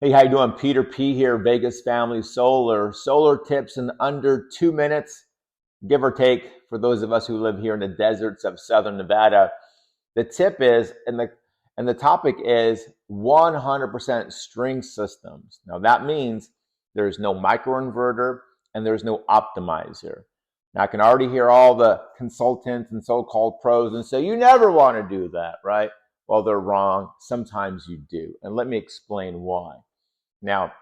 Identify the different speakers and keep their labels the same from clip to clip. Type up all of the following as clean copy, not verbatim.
Speaker 1: Hey, how you doing? Peter P here, Vegas Family Solar. Solar tips in under 2 minutes, give or take, for those of us who live here in the deserts of Southern Nevada. The tip is, and the topic is 100% string systems. Now that means there's no microinverter and there's no optimizer. Now I can already hear all the consultants and so-called pros and say, you never want to do that, right? Well, they're wrong. Sometimes you do. And let me explain why. Now,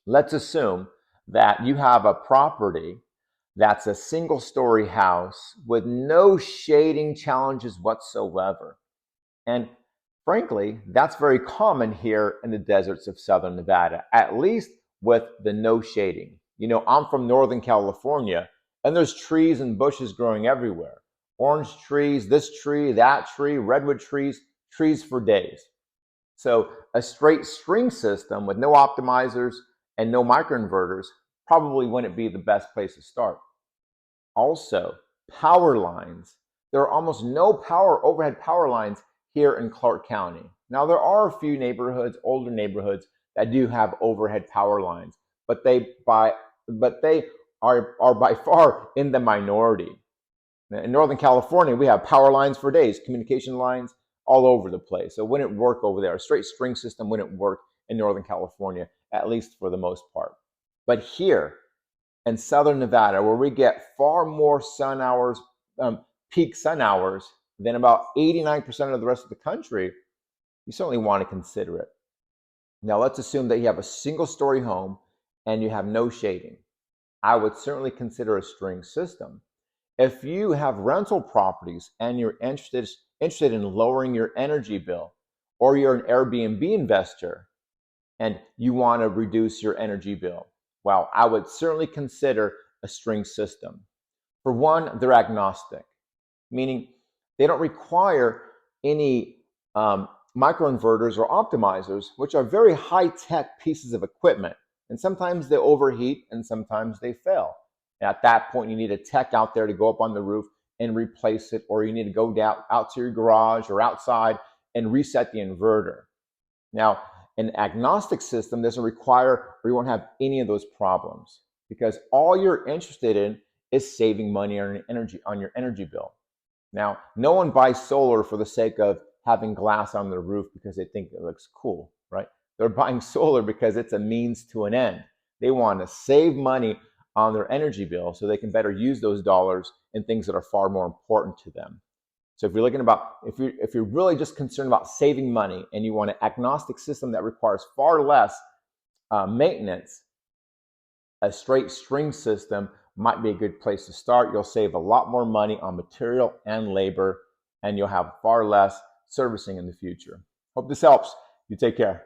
Speaker 1: let's assume that you have a property that's a single story house with no shading challenges whatsoever. And frankly, that's very common here in the deserts of Southern Nevada, at least with the no shading. You know, I'm from Northern California, and there's trees and bushes growing everywhere. Orange trees, this tree, that tree, redwood trees, trees for days. So a straight string system with no optimizers and no microinverters probably wouldn't be the best place to start. Also, power lines. There are almost no overhead power lines here in Clark County. Now there are a few neighborhoods, older neighborhoods, that do have overhead power lines, but they are by far in the minority. In Northern California, we have power lines for days, communication lines all over the place. So it wouldn't work over there. A straight string system wouldn't work in Northern California, at least for the most part. But here in Southern Nevada, where we get far more sun hours, peak sun hours, than about 89% of the rest of the country, you certainly want to consider it. Now, let's assume that you have a single story home and you have no shading. I would certainly consider a string system. If you have rental properties and you're interested in lowering your energy bill, or you're an Airbnb investor and you want to reduce your energy bill, well, I would certainly consider a string system. For one, they're agnostic, meaning they don't require any microinverters or optimizers, which are very high-tech pieces of equipment. And sometimes they overheat and sometimes they fail. And at that point, you need a tech out there to go up on the roof and replace it, or you need to go down out to your garage or outside and reset the inverter. Now, an agnostic system doesn't require, or you won't have any of those problems, because all you're interested in is saving money on your energy bill. Now, no one buys solar for the sake of having glass on their roof because they think it looks cool, right? They're buying solar because it's a means to an end. They want to save money on their energy bill so they can better use those dollars in things that are far more important to them. So if you're looking about, if you're really just concerned about saving money and you want an agnostic system that requires far less maintenance, a straight string system might be a good place to start. You'll save a lot more money on material and labor, and you'll have far less servicing in the future. Hope this helps. You take care.